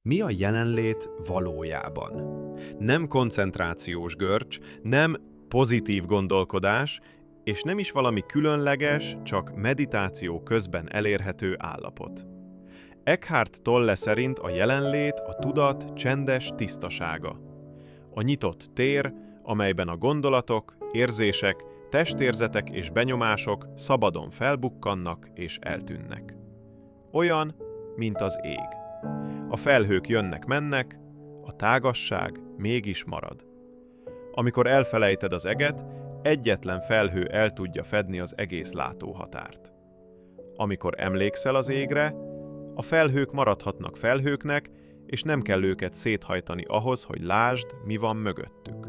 Mi a jelenlét valójában? Nem koncentrációs görcs, nem pozitív gondolkodás, és nem is valami különleges, csak meditáció közben elérhető állapot. Eckhart Tolle szerint a jelenlét a tudat csendes tisztasága. A nyitott tér, amelyben a gondolatok, érzések, testérzetek és benyomások szabadon felbukkannak és eltűnnek. Olyan, mint az ég. A felhők jönnek-mennek, a tágasság mégis marad. Amikor elfelejted az eget, egyetlen felhő el tudja fedni az egész látóhatárt. Amikor emlékszel az égre, a felhők maradhatnak felhőknek, és nem kell őket széthajtani ahhoz, hogy lásd, mi van mögöttük.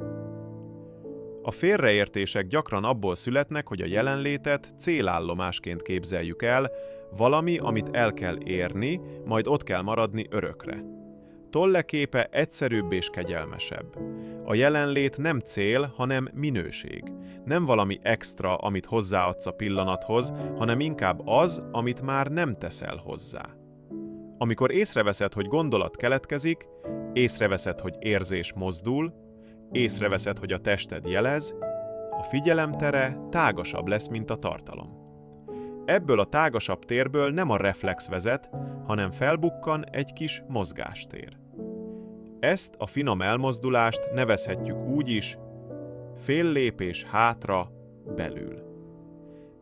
A félreértések gyakran abból születnek, hogy a jelenlétet célállomásként képzeljük el, valami, amit el kell érni, majd ott kell maradni örökre. Tolle képe egyszerűbb és kegyelmesebb. A jelenlét nem cél, hanem minőség. Nem valami extra, amit hozzáadsz a pillanathoz, hanem inkább az, amit már nem teszel hozzá. Amikor észreveszed, hogy gondolat keletkezik, észreveszed, hogy érzés mozdul, észreveszed, hogy a tested jelez, a figyelemtere tágasabb lesz, mint a tartalom. Ebből a tágasabb térből nem a reflex vezet, hanem felbukkan egy kis mozgástér. Ezt a finom elmozdulást nevezhetjük úgy is, fél lépés hátra, belül.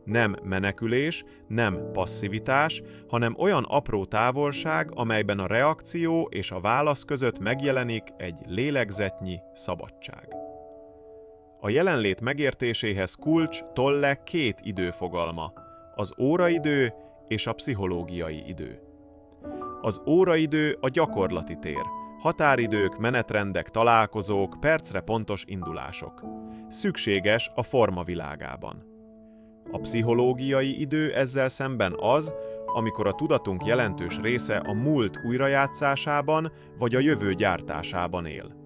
Nem menekülés, nem passzivitás, hanem olyan apró távolság, amelyben a reakció és a válasz között megjelenik egy lélegzetnyi szabadság. A jelenlét megértéséhez kulcs Tolle két időfogalma, az óraidő és a pszichológiai idő. Az óraidő a gyakorlati tér, határidők, menetrendek, találkozók, percre pontos indulások. Szükséges a forma világában. A pszichológiai idő ezzel szemben az, amikor a tudatunk jelentős része a múlt újrajátszásában vagy a jövő gyártásában él.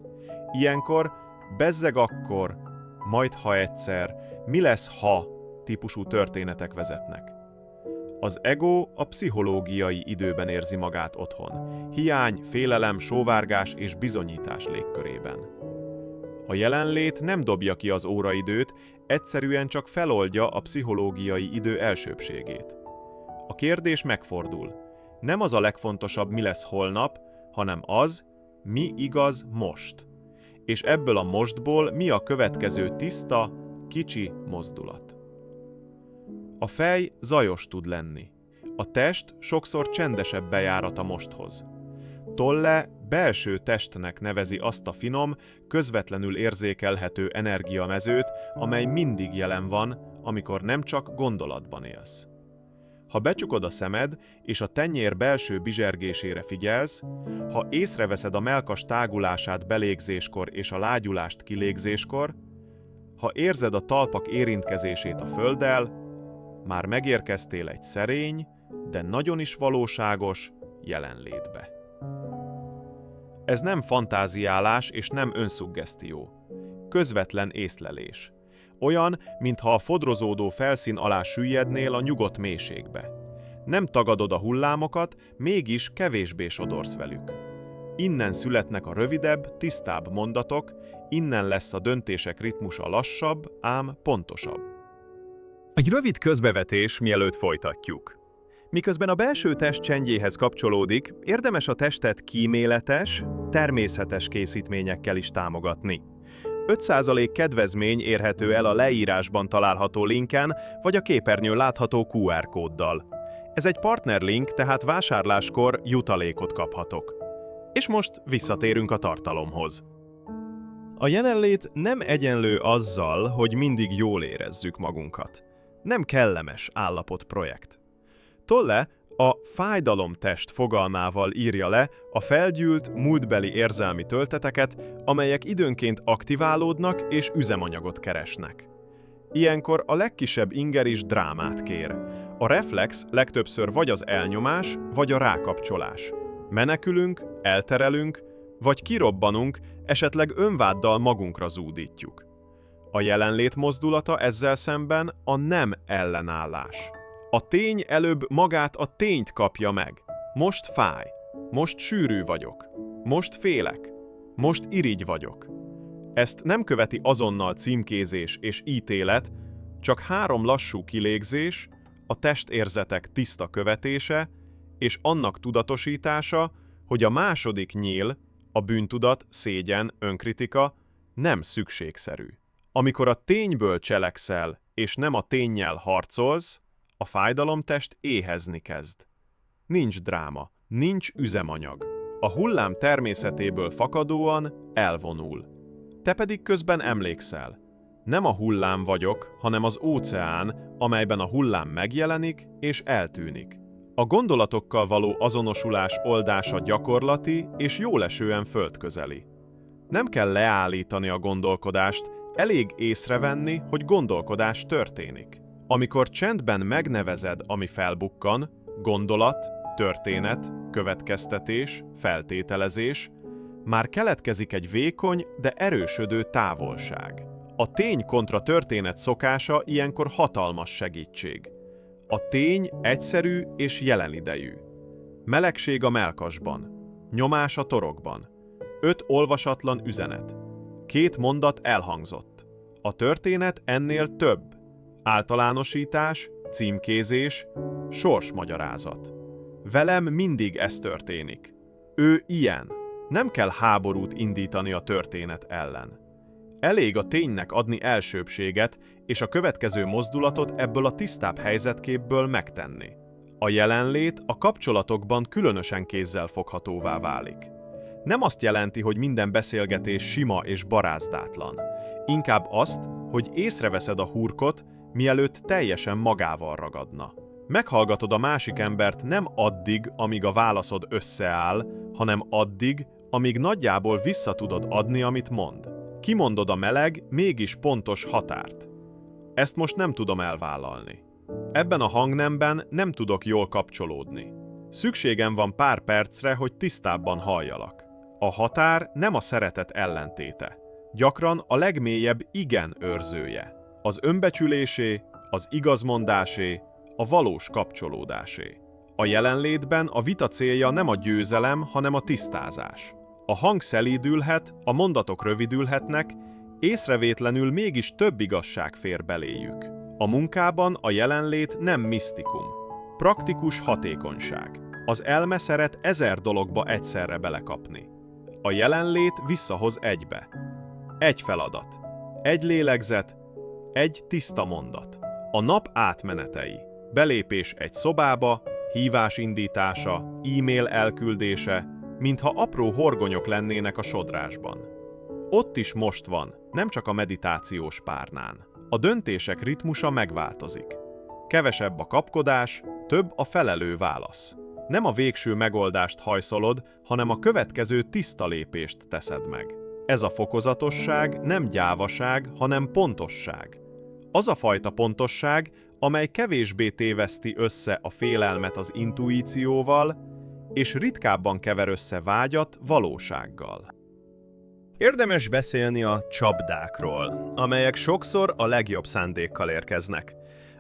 Ilyenkor bezzeg akkor, majd ha egyszer, mi lesz ha típusú történetek vezetnek. Az ego a pszichológiai időben érzi magát otthon. Hiány, félelem, sóvárgás és bizonyítás légkörében. A jelenlét nem dobja ki az óraidőt, egyszerűen csak feloldja a pszichológiai idő elsőbbségét. A kérdés megfordul. Nem az a legfontosabb, mi lesz holnap, hanem az, mi igaz most. És ebből a mostból mi a következő tiszta, kicsi mozdulat. A fej zajos tud lenni. A test sokszor csendesebb bejárat a mosthoz. Tolle belső testnek nevezi azt a finom, közvetlenül érzékelhető energiamezőt, amely mindig jelen van, amikor nem csak gondolatban élsz. Ha becsukod a szemed, és a tenyér belső bizsergésére figyelsz, ha észreveszed a mellkas tágulását belégzéskor és a lágyulást kilégzéskor, ha érzed a talpak érintkezését a földdel, már megérkeztél egy szerény, de nagyon is valóságos jelenlétbe. Ez nem fantáziálás és nem önszuggesztió. Közvetlen észlelés. Olyan, mintha a fodrozódó felszín alá süllyednél a nyugodt mélységbe. Nem tagadod a hullámokat, mégis kevésbé sodorsz velük. Innen születnek a rövidebb, tisztább mondatok, innen lesz a döntések ritmusa lassabb, ám pontosabb. Egy rövid közbevetés, mielőtt folytatjuk. Miközben a belső test csendjéhez kapcsolódik, érdemes a testet kíméletes, természetes készítményekkel is támogatni. 5% kedvezmény érhető el a leírásban található linken, vagy a képernyőn látható QR kóddal. Ez egy partnerlink, tehát vásárláskor jutalékot kaphatok. És most visszatérünk a tartalomhoz. A jelenlét nem egyenlő azzal, hogy mindig jól érezzük magunkat. Nem kellemes állapotprojekt. Tolle a fájdalomtest fogalmával írja le a felgyűlt, múltbeli érzelmi tölteteket, amelyek időnként aktiválódnak és üzemanyagot keresnek. Ilyenkor a legkisebb inger is drámát kér. A reflex legtöbbször vagy az elnyomás, vagy a rákapcsolás. Menekülünk, elterelünk, vagy kirobbanunk, esetleg önváddal magunkra zúdítjuk. A jelenlét mozdulata ezzel szemben a nem ellenállás. A tény előbb magát a tényt kapja meg. Most fáj. Most sűrű vagyok. Most félek. Most irigy vagyok. Ezt nem követi azonnal címkézés és ítélet, csak 3 lassú kilégzés, a testérzetek tiszta követése, és annak tudatosítása, hogy a második nyíl, a bűntudat, szégyen, önkritika nem szükségszerű. Amikor a tényből cselekszel, és nem a ténnyel harcolsz, a fájdalomtest éhezni kezd. Nincs dráma, nincs üzemanyag. A hullám természetéből fakadóan elvonul. Te pedig közben emlékszel. Nem a hullám vagyok, hanem az óceán, amelyben a hullám megjelenik és eltűnik. A gondolatokkal való azonosulás oldása gyakorlati és jólesően földközeli. Nem kell leállítani a gondolkodást, elég észrevenni, hogy gondolkodás történik. Amikor csendben megnevezed, ami felbukkan, gondolat, történet, következtetés, feltételezés, már keletkezik egy vékony, de erősödő távolság. A tény kontra történet szokása ilyenkor hatalmas segítség. A tény egyszerű és jelenidejű. Melegség a mellkasban, nyomás a torokban, 5 olvasatlan üzenet, 2 mondat elhangzott. A történet ennél több. Általánosítás, címkézés, sorsmagyarázat. Velem mindig ez történik. Ő ilyen. Nem kell háborút indítani a történet ellen. Elég a ténynek adni elsőbbséget, és a következő mozdulatot ebből a tisztább helyzetképből megtenni. A jelenlét a kapcsolatokban különösen kézzelfoghatóvá válik. Nem azt jelenti, hogy minden beszélgetés sima és barázdátlan. Inkább azt, hogy észreveszed a hurkot, mielőtt teljesen magával ragadna. Meghallgatod a másik embert nem addig, amíg a válaszod összeáll, hanem addig, amíg nagyjából vissza tudod adni, amit mond. Kimondod a meleg, mégis pontos határt. Ezt most nem tudom elvállalni. Ebben a hangnemben nem tudok jól kapcsolódni. Szükségem van pár percre, hogy tisztábban halljalak. A határ nem a szeretet ellentéte. Gyakran a legmélyebb igen őrzője. Az önbecsülésé, az igazmondásé, a valós kapcsolódásé. A jelenlétben a vita célja nem a győzelem, hanem a tisztázás. A hang szelídülhet, a mondatok rövidülhetnek, észrevétlenül mégis több igazság fér beléjük. A munkában a jelenlét nem misztikum. Praktikus hatékonyság. Az elme szeret 1000 dologba egyszerre belekapni. A jelenlét visszahoz egybe. Egy feladat. Egy lélegzet. Egy tiszta mondat. A nap átmenetei. Belépés egy szobába, hívás indítása, e-mail elküldése, mintha apró horgonyok lennének a sodrásban. Ott is most van, nem csak a meditációs párnán. A döntések ritmusa megváltozik. Kevesebb a kapkodás, több a felelő válasz. Nem a végső megoldást hajszolod, hanem a következő tiszta lépést teszed meg. Ez a fokozatosság nem gyávaság, hanem pontosság. Az a fajta pontosság, amely kevésbé téveszti össze a félelmet az intuícióval, és ritkábban kever össze vágyat valósággal. Érdemes beszélni a csapdákról, amelyek sokszor a legjobb szándékkal érkeznek.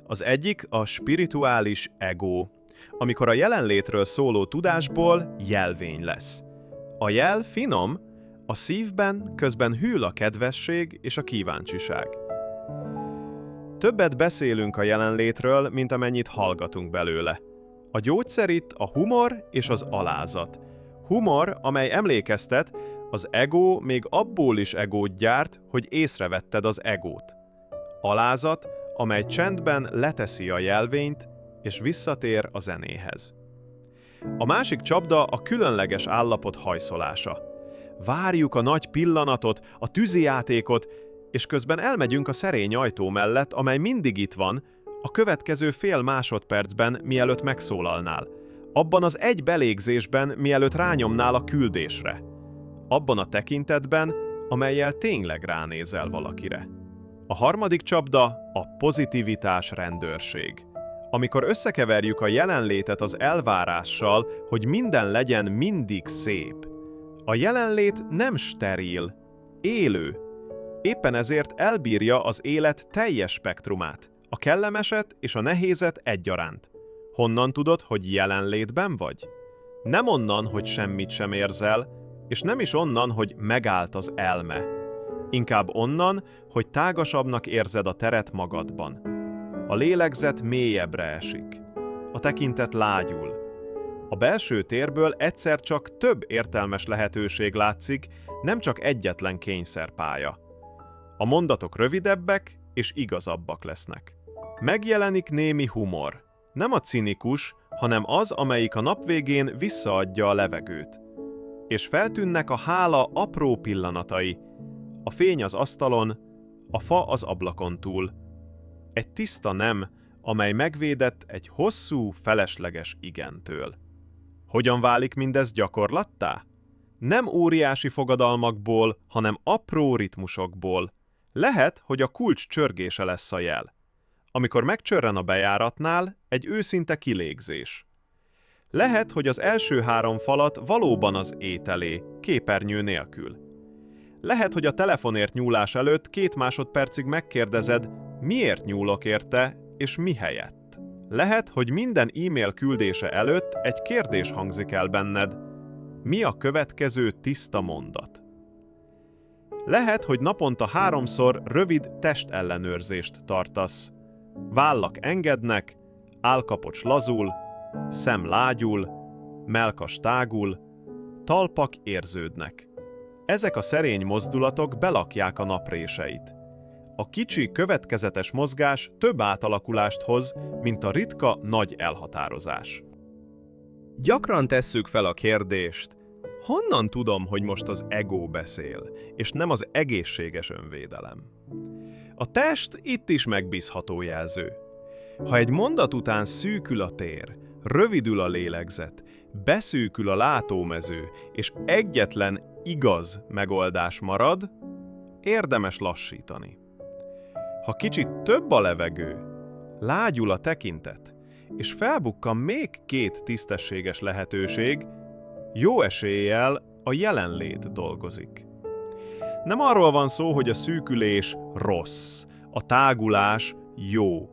Az egyik a spirituális ego, amikor a jelenlétről szóló tudásból jelvény lesz. A jel finom, a szívben közben hűl a kedvesség és a kíváncsiság. Többet beszélünk a jelenlétről, mint amennyit hallgatunk belőle. A gyógyszer itt a humor és az alázat. Humor, amely emlékeztet, az ego még abból is egót gyárt, hogy észrevetted az egót. Alázat, amely csendben leteszi a jelvényt, és visszatér a zenéhez. A másik csapda a különleges állapot hajszolása. Várjuk a nagy pillanatot, a tűzijátékot, és közben elmegyünk a szerény ajtó mellett, amely mindig itt van, a következő fél másodpercben, mielőtt megszólalnál. Abban az egy belégzésben, mielőtt rányomnál a küldésre. Abban a tekintetben, amellyel tényleg ránézel valakire. A harmadik csapda a pozitivitás rendőrség. Amikor összekeverjük a jelenlétet az elvárással, hogy minden legyen mindig szép. A jelenlét nem steril, élő. Éppen ezért elbírja az élet teljes spektrumát, a kellemeset és a nehézet egyaránt. Honnan tudod, hogy jelenlétben vagy? Nem onnan, hogy semmit sem érzel, és nem is onnan, hogy megállt az elme. Inkább onnan, hogy tágasabbnak érzed a teret magadban. A lélegzet mélyebbre esik. A tekintet lágyul. A belső térből egyszer csak több értelmes lehetőség látszik, nem csak egyetlen kényszerpálya. A mondatok rövidebbek és igazabbak lesznek. Megjelenik némi humor. Nem a cinikus, hanem az, amelyik a nap végén visszaadja a levegőt. És feltűnnek a hála apró pillanatai. A fény az asztalon, a fa az ablakon túl. Egy tiszta nem, amely megvédett egy hosszú, felesleges igentől. Hogyan válik mindez gyakorlattá? Nem óriási fogadalmakból, hanem apró ritmusokból. Lehet, hogy a kulcs csörgése lesz a jel. Amikor megcsörren a bejáratnál, egy őszinte kilégzés. Lehet, hogy az első 3 falat valóban az ételé, képernyő nélkül. Lehet, hogy a telefonért nyúlás előtt 2 másodpercig megkérdezed, miért nyúlok érte, és mi helyett. Lehet, hogy minden e-mail küldése előtt egy kérdés hangzik el benned. Mi a következő tiszta mondat? Lehet, hogy naponta 3-szor rövid testellenőrzést tartasz. Vállak engednek, állkapocs lazul, szem lágyul, mellkas tágul, talpak érződnek. Ezek a szerény mozdulatok belakják a napréseit. A kicsi, következetes mozgás több átalakulást hoz, mint a ritka, nagy elhatározás. Gyakran tesszük fel a kérdést, honnan tudom, hogy most az ego beszél, és nem az egészséges önvédelem? A test itt is megbízható jelző. Ha egy mondat után szűkül a tér, rövidül a lélegzet, beszűkül a látómező, és egyetlen igaz megoldás marad, érdemes lassítani. Ha kicsit több a levegő, lágyul a tekintet, és felbukkan még 2 tisztességes lehetőség, jó eséllyel a jelenlét dolgozik. Nem arról van szó, hogy a szűkülés rossz, a tágulás jó.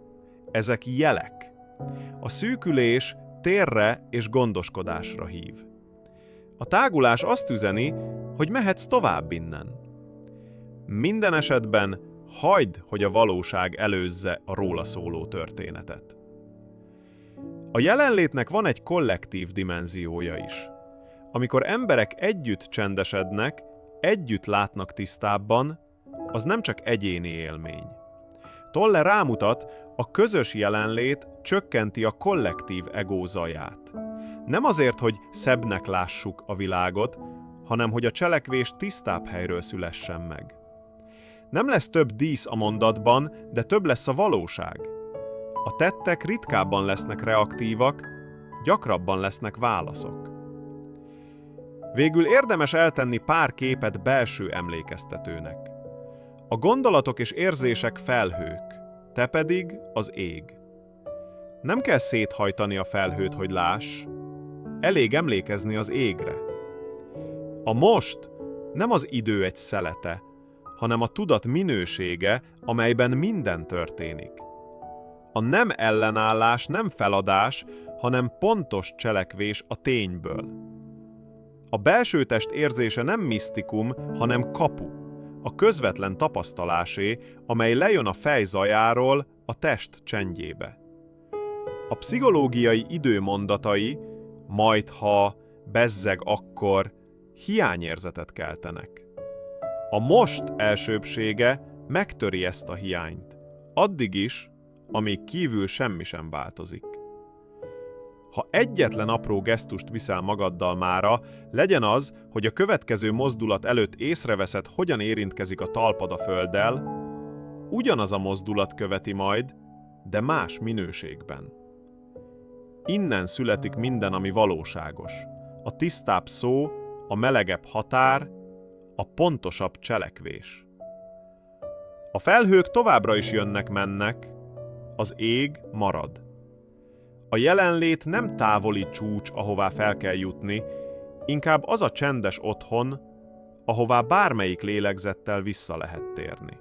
Ezek jelek. A szűkülés térre és gondoskodásra hív. A tágulás azt üzeni, hogy mehetsz tovább innen. Minden esetben hagyd, hogy a valóság előzze a róla szóló történetet. A jelenlétnek van egy kollektív dimenziója is. Amikor emberek együtt csendesednek, együtt látnak tisztábban, az nem csak egyéni élmény. Tolle rámutat, a közös jelenlét csökkenti a kollektív ego zaját. Nem azért, hogy szebbnek lássuk a világot, hanem hogy a cselekvés tisztább helyről szülessen meg. Nem lesz több dísz a mondatban, de több lesz a valóság. A tettek ritkábban lesznek reaktívak, gyakrabban lesznek válaszok. Végül érdemes eltenni pár képet belső emlékeztetőnek. A gondolatok és érzések felhők, te pedig az ég. Nem kell széthajtani a felhőt, hogy láss, elég emlékezni az égre. A most nem az idő egy szelete, hanem a tudat minősége, amelyben minden történik. A nem ellenállás nem feladás, hanem pontos cselekvés a tényből. A belső test érzése nem misztikum, hanem kapu, a közvetlen tapasztalásé, amely lejön a fej zajáról a test csendjébe. A pszichológiai időmondatai, majd ha, bezzeg akkor, hiányérzetet keltenek. A most elsőbbsége megtöri ezt a hiányt, addig is, amíg kívül semmi sem változik. Ha egyetlen apró gesztust viszel magaddal mára, legyen az, hogy a következő mozdulat előtt észreveszed, hogyan érintkezik a talpad a földdel, ugyanaz a mozdulat követi majd, de más minőségben. Innen születik minden, ami valóságos. A tisztább szó, a melegebb határ, a pontosabb cselekvés. A felhők továbbra is jönnek-mennek, az ég marad. A jelenlét nem távoli csúcs, ahová fel kell jutni, inkább az a csendes otthon, ahová bármelyik lélegzettel vissza lehet térni.